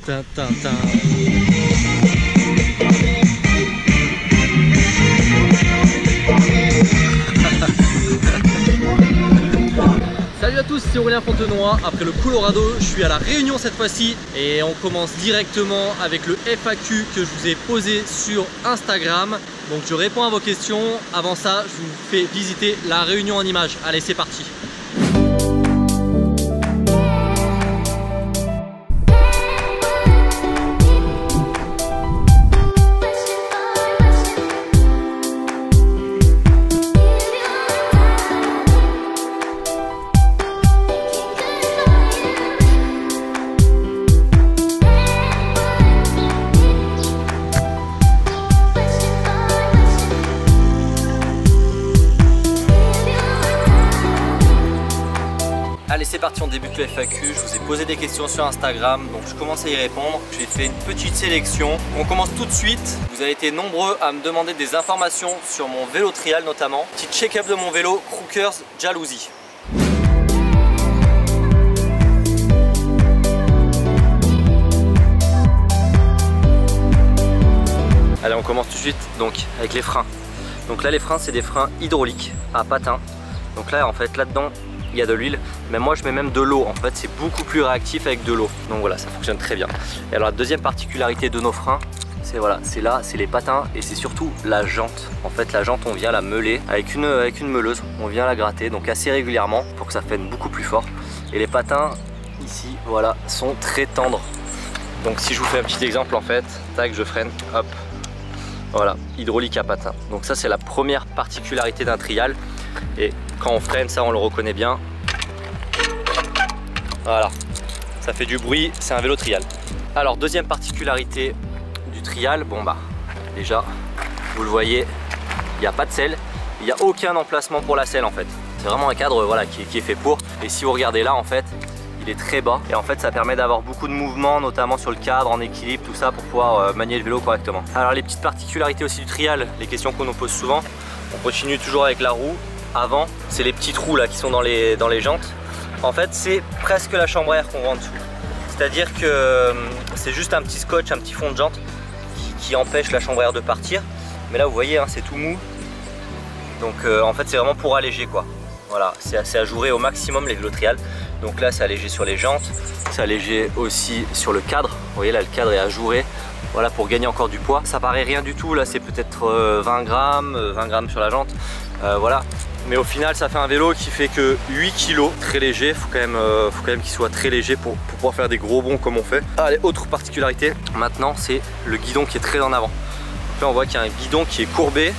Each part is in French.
tin, tin, tin. Salut à tous, c'est Aurélien Fontenoy. Après le Colorado, je suis à la Réunion cette fois-ci et on commence directement avec le FAQ que je vous ai posé sur Instagram. Donc je réponds à vos questions. Avant ça, je vous fais visiter la Réunion en images. Allez, c'est parti. Allez, c'est parti, on débute le FAQ. Je vous ai posé des questions sur Instagram, donc je commence à y répondre. J'ai fait une petite sélection. On commence tout de suite. Vous avez été nombreux à me demander des informations sur mon vélo trial notamment. Petit check-up de mon vélo Crookers Jalousie. Allez, on commence tout de suite donc avec les freins. Donc là, les freins, c'est des freins hydrauliques à patins. Donc là, en fait, là-dedans, il y a de l'huile, mais moi je mets même de l'eau. En fait, c'est beaucoup plus réactif avec de l'eau. Donc voilà, ça fonctionne très bien. Et alors la deuxième particularité de nos freins, c'est voilà, c'est là, c'est les patins et c'est surtout la jante. En fait, la jante, on vient la meuler avec une meuleuse. On vient la gratter donc assez régulièrement pour que ça freine beaucoup plus fort. Et les patins ici, voilà, sont très tendres. Donc si je vous fais un petit exemple, en fait, tac, je freine, hop, voilà, hydraulique à patins. Donc ça, c'est la première particularité d'un trial. Et quand on freine, ça on le reconnaît bien. Voilà, ça fait du bruit, c'est un vélo trial. Alors deuxième particularité du trial, bon bah déjà vous le voyez, il n'y a pas de selle, il n'y a aucun emplacement pour la selle en fait. C'est vraiment un cadre voilà, qui est fait pour. Et si vous regardez là en fait, il est très bas et en fait ça permet d'avoir beaucoup de mouvement, notamment sur le cadre, en équilibre, tout ça pour pouvoir manier le vélo correctement. Alors les petites particularités aussi du trial, les questions qu'on nous pose souvent, on continue toujours avec la roue. Avant, c'est les petits trous là qui sont dans les jantes. En fait, c'est presque la chambre à air qu'on voit en dessous. C'est-à-dire que c'est juste un petit scotch, un petit fond de jante qui empêche la chambre à air de partir. Mais là, vous voyez, hein, c'est tout mou. Donc en fait, c'est vraiment pour alléger quoi. Voilà, c'est ajouré au maximum les vélos trial. Donc là, c'est allégé sur les jantes, c'est allégé aussi sur le cadre. Vous voyez là, le cadre est ajouré. Voilà, pour gagner encore du poids. Ça paraît rien du tout, là c'est peut-être 20 grammes sur la jante. Voilà. Mais au final, ça fait un vélo qui fait que 8 kg, très léger. Faut quand même qu'il soit très léger pour pouvoir faire des gros bonds comme on fait. Allez, autre particularité, maintenant c'est le guidon qui est très en avant. Donc là on voit qu'il y a un guidon qui est courbé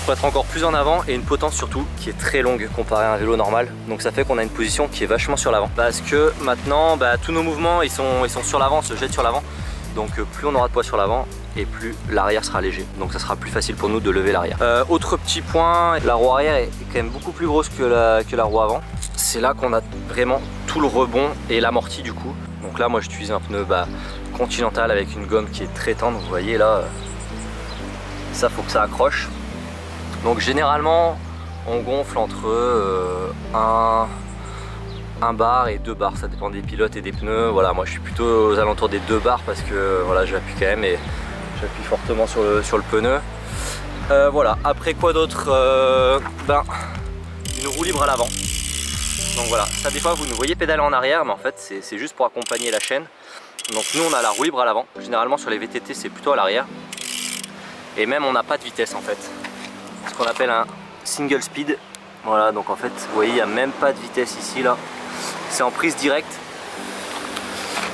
pour être encore plus en avant et une potence surtout qui est très longue comparé à un vélo normal. Donc ça fait qu'on a une position qui est vachement sur l'avant. Parce que maintenant, bah, tous nos mouvements ils sont sur l'avant, se jettent sur l'avant. Donc plus on aura de poids sur l'avant et plus l'arrière sera léger. Donc ça sera plus facile pour nous de lever l'arrière. Autre petit point, la roue arrière est quand même beaucoup plus grosse que la roue avant. C'est là qu'on a vraiment tout le rebond et l'amorti du coup. Donc là moi j'utilise un pneu Continental avec une gomme qui est très tendre. Vous voyez là, ça faut que ça accroche. Donc généralement on gonfle entre 1 bar et 2 bars, ça dépend des pilotes et des pneus. Voilà, moi je suis plutôt aux alentours des 2 bars parce que voilà, j'appuie quand même et j'appuie fortement sur le pneu. Voilà, après quoi d'autre, une roue libre à l'avant. Donc voilà, ça des fois vous nous voyez pédaler en arrière, mais en fait c'est juste pour accompagner la chaîne. Donc nous on a la roue libre à l'avant. Généralement sur les VTT c'est plutôt à l'arrière. Et même on n'a pas de vitesse en fait. Ce qu'on appelle un single speed. Voilà, donc en fait vous voyez il n'y a même pas de vitesse ici là. C'est en prise directe.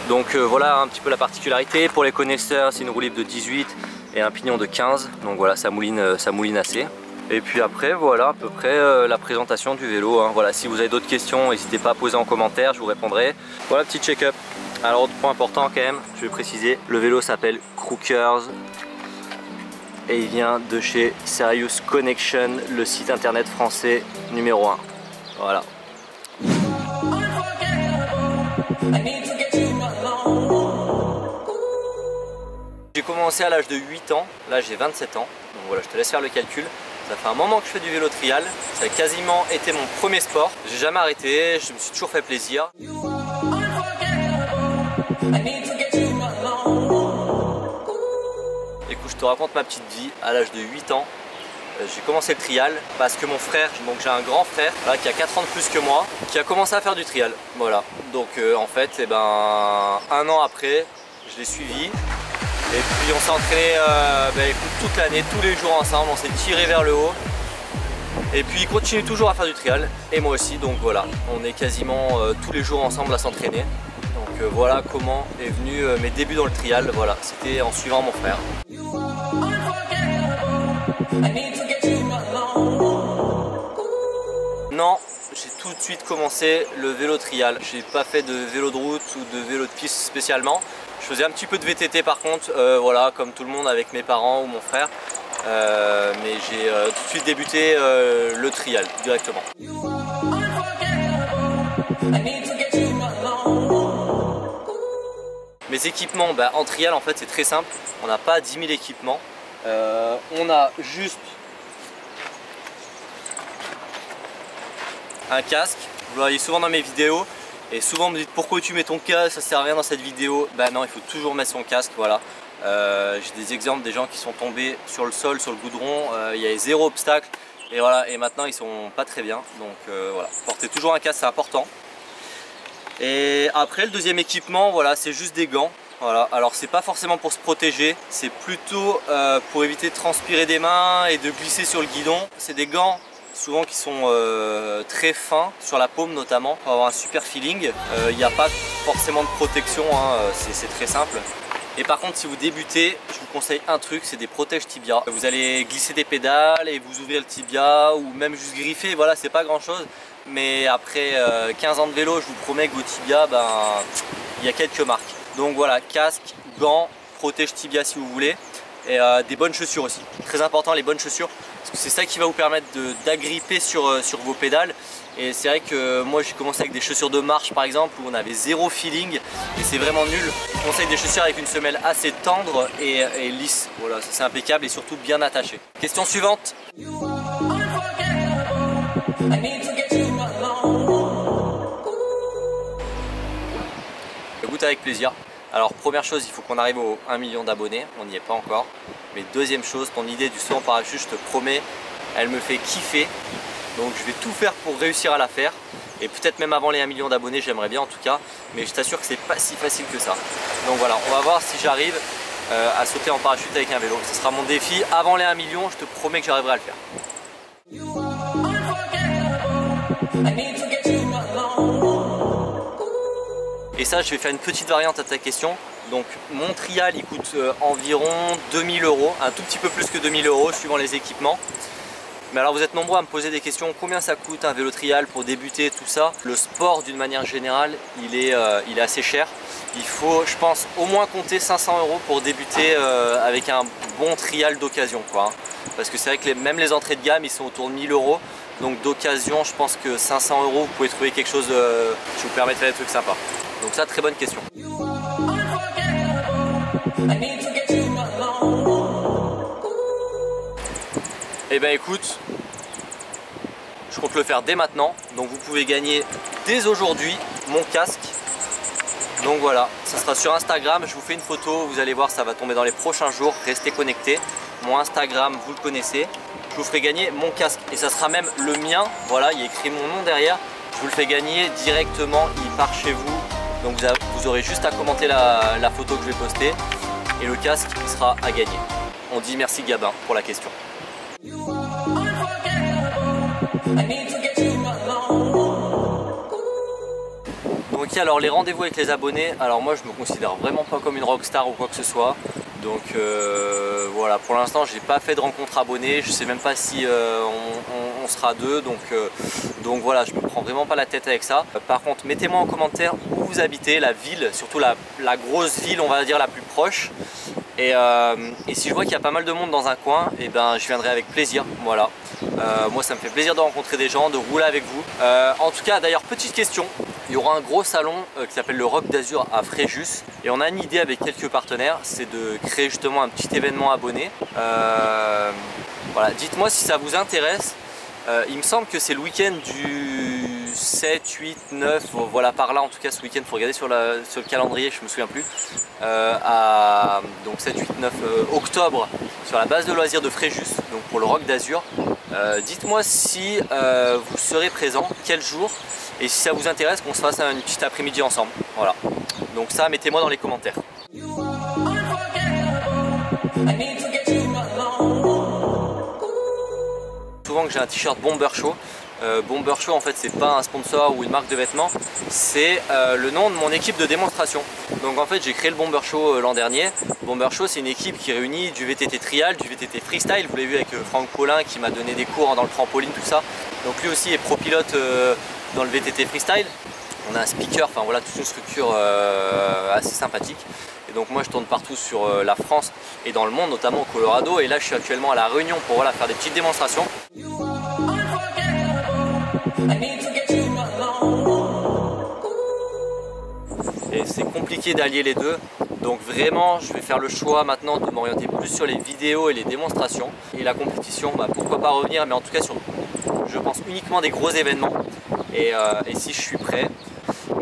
Donc voilà un petit peu la particularité. Pour les connaisseurs, c'est une roue libre de 18 et un pignon de 15. Donc voilà, ça mouline assez. Et puis après voilà à peu près la présentation du vélo. Hein. Voilà, si vous avez d'autres questions, n'hésitez pas à poser en commentaire, je vous répondrai. Voilà, petit check-up. Alors autre point important quand même, je vais préciser, le vélo s'appelle Crookers. Et il vient de chez Serious Connection, le site internet français numéro 1. Voilà. J'ai commencé à l'âge de 8 ans, là j'ai 27 ans. Donc voilà, je te laisse faire le calcul. Ça fait un moment que je fais du vélo trial. Ça a quasiment été mon premier sport. J'ai jamais arrêté, je me suis toujours fait plaisir. te raconte ma petite vie. À l'âge de 8 ans, j'ai commencé le trial parce que mon frère, donc j'ai un grand frère là, qui a 4 ans de plus que moi, qui a commencé à faire du trial. Voilà, donc en fait, eh ben, un an après, je l'ai suivi. Et puis on s'est entraîné écoute, toute l'année, tous les jours ensemble, on s'est tiré vers le haut. Et puis il continue toujours à faire du trial, et moi aussi, donc voilà, on est quasiment tous les jours ensemble à s'entraîner. Donc voilà comment est venu mes débuts dans le trial, voilà, c'était en suivant mon frère. Non, j'ai tout de suite commencé le vélo trial. J'ai pas fait de vélo de route ou de vélo de piste spécialement. Je faisais un petit peu de VTT par contre, voilà, comme tout le monde avec mes parents ou mon frère. Mais j'ai tout de suite débuté le trial directement. Mes équipements, en trial en fait c'est très simple, on n'a pas 10 000 équipements. On a juste un casque, vous le voyez souvent dans mes vidéos et souvent on me dit pourquoi tu mets ton casque, ça sert à rien dans cette vidéo. Non, il faut toujours mettre son casque, voilà. J'ai des exemples des gens qui sont tombés sur le sol, sur le goudron, il y avait 0 obstacle et voilà, et maintenant ils sont pas très bien, donc voilà, portez toujours un casque, c'est important. Et après le deuxième équipement, voilà, c'est juste des gants. Voilà, alors c'est pas forcément pour se protéger, c'est plutôt pour éviter de transpirer des mains et de glisser sur le guidon. C'est des gants souvent qui sont très fins, sur la paume notamment, pour avoir un super feeling. Il n'y a pas forcément de protection, hein, c'est très simple. Et par contre si vous débutez, je vous conseille un truc, c'est des protèges tibia. Vous allez glisser des pédales et vous ouvrir le tibia ou même juste griffer, voilà, c'est pas grand chose. Mais après 15 ans de vélo, je vous promets que vos tibias, il y a quelques marques. Donc voilà, casque, gants, protège tibia si vous voulez. Et des bonnes chaussures aussi. Très important, les bonnes chaussures, parce que c'est ça qui va vous permettre d'agripper sur vos pédales. Et c'est vrai que moi j'ai commencé avec des chaussures de marche par exemple, où on avait 0 feeling et c'est vraiment nul. Je conseille des chaussures avec une semelle assez tendre et lisse. Voilà, ça c'est impeccable et surtout bien attaché. Question suivante. Écoute, avec plaisir. Alors première chose, il faut qu'on arrive au 1 million d'abonnés, on n'y est pas encore. Mais deuxième chose, ton idée du saut en parachute, je te promets, elle me fait kiffer. Donc je vais tout faire pour réussir à la faire. Et peut-être même avant les 1 million d'abonnés, j'aimerais bien en tout cas. Mais je t'assure que c'est pas si facile que ça. Donc voilà, on va voir si j'arrive à sauter en parachute avec un vélo. Ce sera mon défi. Avant les 1 million, je te promets que j'arriverai à le faire. Et ça, je vais faire une petite variante à ta question. Donc mon trial il coûte environ 2000 €, un tout petit peu plus que 2000 € suivant les équipements. Mais alors vous êtes nombreux à me poser des questions, combien ça coûte un vélo trial pour débuter, tout ça. Le sport d'une manière générale, il est assez cher. Il faut, je pense, au moins compter 500 € pour débuter avec un bon trial d'occasion, quoi. Parce que c'est vrai que même les entrées de gamme, ils sont autour de 1000 €. Donc d'occasion, je pense que 500 €, vous pouvez trouver quelque chose qui vous permet de faire des trucs sympas. Donc ça, très bonne question. Eh ben écoute, je compte le faire dès maintenant. Donc vous pouvez gagner dès aujourd'hui mon casque. Donc voilà, ça sera sur Instagram, je vous fais une photo, vous allez voir, ça va tomber dans les prochains jours. Restez connectés. Mon Instagram, vous le connaissez. Je vous ferai gagner mon casque et ça sera même le mien. Voilà, il y a écrit mon nom derrière. Je vous le fais gagner directement, il part chez vous. Donc vous aurez juste à commenter la photo que je vais poster et le casque il sera à gagner. On dit merci Gabin pour la question. Ok, alors les rendez-vous avec les abonnés, alors moi je me considère vraiment pas comme une rockstar ou quoi que ce soit. Donc voilà, pour l'instant j'ai pas fait de rencontre abonnée, je sais même pas si on sera deux, donc voilà, je me prends vraiment pas la tête avec ça. Par contre, mettez-moi en commentaire où vous habitez, la ville, surtout la grosse ville, on va dire la plus proche. Et si je vois qu'il y a pas mal de monde dans un coin, et ben je viendrai avec plaisir, voilà. Moi ça me fait plaisir de rencontrer des gens, de rouler avec vous. En tout cas, d'ailleurs, petite question, il y aura un gros salon qui s'appelle le Rock d'Azur à Fréjus. Et on a une idée avec quelques partenaires, c'est de créer justement un petit événement abonné. Voilà, dites-moi si ça vous intéresse. Il me semble que c'est le week-end du 7, 8, 9, voilà par là en tout cas ce week-end, il faut regarder sur le calendrier, je me souviens plus, donc 7, 8, 9 octobre sur la base de loisirs de Fréjus, donc pour le Rock d'Azur. Dites-moi si vous serez présent, quel jour, et si ça vous intéresse qu'on se fasse une petite après-midi ensemble. Voilà, donc ça mettez-moi dans les commentaires. Souvent que j'ai un t-shirt Bomber Show. Bomber Show en fait c'est pas un sponsor ou une marque de vêtements, c'est le nom de mon équipe de démonstration. Donc en fait j'ai créé le Bomber Show l'an dernier. Bomber Show c'est une équipe qui réunit du VTT trial, du VTT freestyle. Vous l'avez vu avec Franck Paulin qui m'a donné des cours dans le trampoline, tout ça. Donc lui aussi est pro pilote dans le VTT freestyle. On a un speaker, enfin voilà, toute une structure assez sympathique. Et donc moi je tourne partout sur la France et dans le monde, notamment au Colorado. Et là je suis actuellement à La Réunion pour voilà, faire des petites démonstrations. Et c'est compliqué d'allier les deux. Donc vraiment je vais faire le choix maintenant de m'orienter plus sur les vidéos et les démonstrations. Et la compétition, bah, pourquoi pas revenir, mais en tout cas sur, je pense uniquement des gros événements. Et si je suis prêt.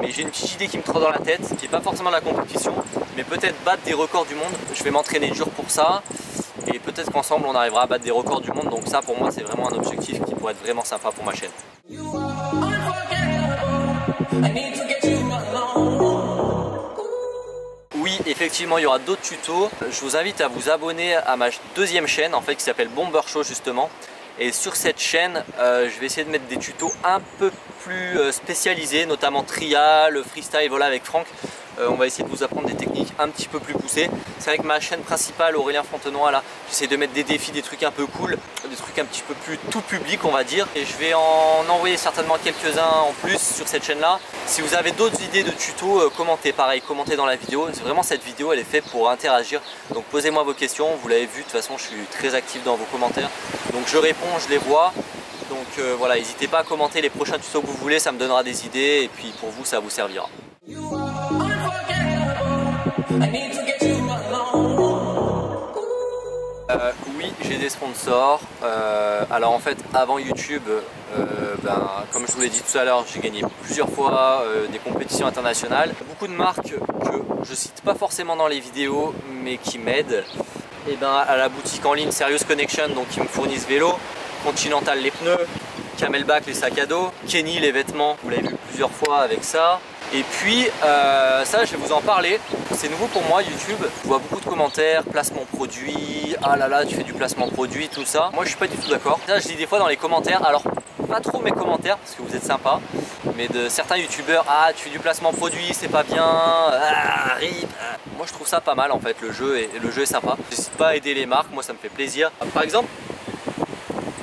Mais j'ai une petite idée qui me trotte dans la tête, qui n'est pas forcément la compétition, mais peut-être battre des records du monde. Je vais m'entraîner dur pour ça, et peut-être qu'ensemble on arrivera à battre des records du monde. Donc ça pour moi c'est vraiment un objectif qui pourrait être vraiment sympa pour ma chaîne. Oui, effectivement il y aura d'autres tutos. Je vous invite à vous abonner à ma deuxième chaîne en fait qui s'appelle Bomber Show justement. Et sur cette chaîne, je vais essayer de mettre des tutos un peu plus spécialisés, notamment trial, freestyle, voilà avec Franck. On va essayer de vous apprendre des techniques un petit peu plus poussées. C'est vrai que ma chaîne principale, Aurélien Fontenoy, là, j'essaie de mettre des défis, des trucs un peu cool, des trucs un petit peu plus tout public, on va dire. Et je vais en envoyer certainement quelques-uns en plus sur cette chaîne-là. Si vous avez d'autres idées de tutos, commentez, pareil, commentez dans la vidéo. Vraiment, cette vidéo, elle est faite pour interagir. Donc posez-moi vos questions, vous l'avez vu, de toute façon, je suis très actif dans vos commentaires. Donc je réponds, je les vois. Donc voilà, n'hésitez pas à commenter les prochains tutos que vous voulez, ça me donnera des idées et puis pour vous, ça vous servira. Oui, j'ai des sponsors. Alors en fait, avant YouTube, comme je vous l'ai dit tout à l'heure, j'ai gagné plusieurs fois des compétitions internationales. Beaucoup de marques que je cite pas forcément dans les vidéos, mais qui m'aident. Et à la boutique en ligne Serious Connection, donc qui me fournissent vélo, Continental les pneus, Camelback les sacs à dos, Kenny les vêtements, vous l'avez vu plusieurs fois avec ça. Et puis ça je vais vous en parler, c'est nouveau pour moi YouTube, je vois beaucoup de commentaires, placement produit, ah là là tu fais du placement produit, tout ça. Moi je suis pas du tout d'accord. Ça je lis des fois dans les commentaires, alors pas trop mes commentaires parce que vous êtes sympa, mais de certains youtubeurs, ah tu fais du placement produit, c'est pas bien, ah, rip. Moi je trouve ça pas mal en fait, le jeu est sympa. J'hésite pas à aider les marques, moi ça me fait plaisir. Par exemple,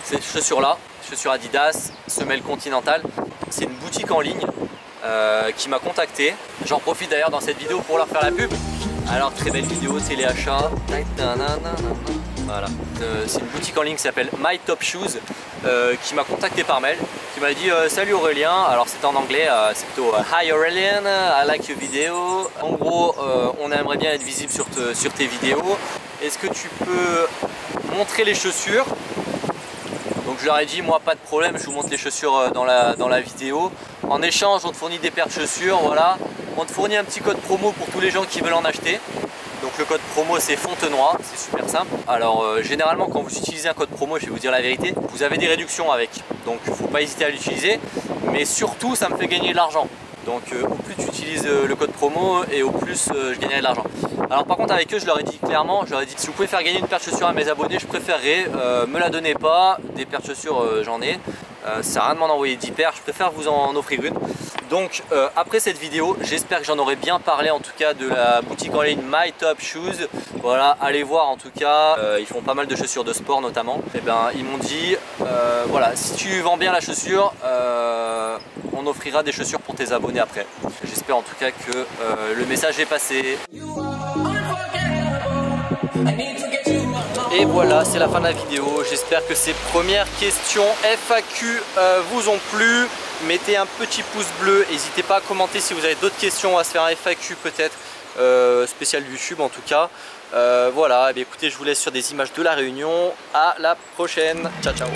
ces chaussures là, chaussures Adidas, semelle Continental, c'est une boutique en ligne qui m'a contacté. J'en profite d'ailleurs dans cette vidéo pour leur faire la pub. Alors très belle vidéo, téléachat. Voilà. C'est une boutique en ligne qui s'appelle My Top Shoes qui m'a contacté par mail, qui m'a dit salut Aurélien, alors c'était en anglais, c'est plutôt Hi Aurélien, I like your video. En gros on aimerait bien être visible sur tes vidéos. Est-ce que tu peux montrer les chaussures? Donc je leur ai dit moi pas de problème, je vous montre les chaussures dans la vidéo. En échange on te fournit des paires de chaussures, voilà. On te fournit un petit code promo pour tous les gens qui veulent en acheter. Donc le code promo c'est Fontenoy, c'est super simple. Alors généralement quand vous utilisez un code promo, je vais vous dire la vérité, vous avez des réductions avec. Donc il ne faut pas hésiter à l'utiliser. Mais surtout ça me fait gagner de l'argent. Donc au plus tu utilises le code promo et au plus je gagnerai de l'argent. Alors par contre avec eux je leur ai dit clairement, je leur ai dit si vous pouvez faire gagner une paire de chaussures à mes abonnés, je préférerais, me la donnez pas, des paires de chaussures j'en ai, ça sert à rien de m'en envoyer 10 paires, je préfère vous en offrir une. Donc après cette vidéo, j'espère que j'en aurai bien parlé en tout cas de la boutique en ligne My Top Shoes. Voilà, allez voir en tout cas, ils font pas mal de chaussures de sport notamment. Et ils m'ont dit, voilà, si tu vends bien la chaussure, on offrira des chaussures pour tes abonnés après. J'espère en tout cas que le message est passé. Et voilà, c'est la fin de la vidéo. J'espère que ces premières questions FAQ vous ont plu. Mettez un petit pouce bleu. N'hésitez pas à commenter si vous avez d'autres questions à se faire un FAQ peut-être, spécial YouTube en tout cas. Voilà, écoutez, je vous laisse sur des images de la Réunion. À la prochaine. Ciao, ciao.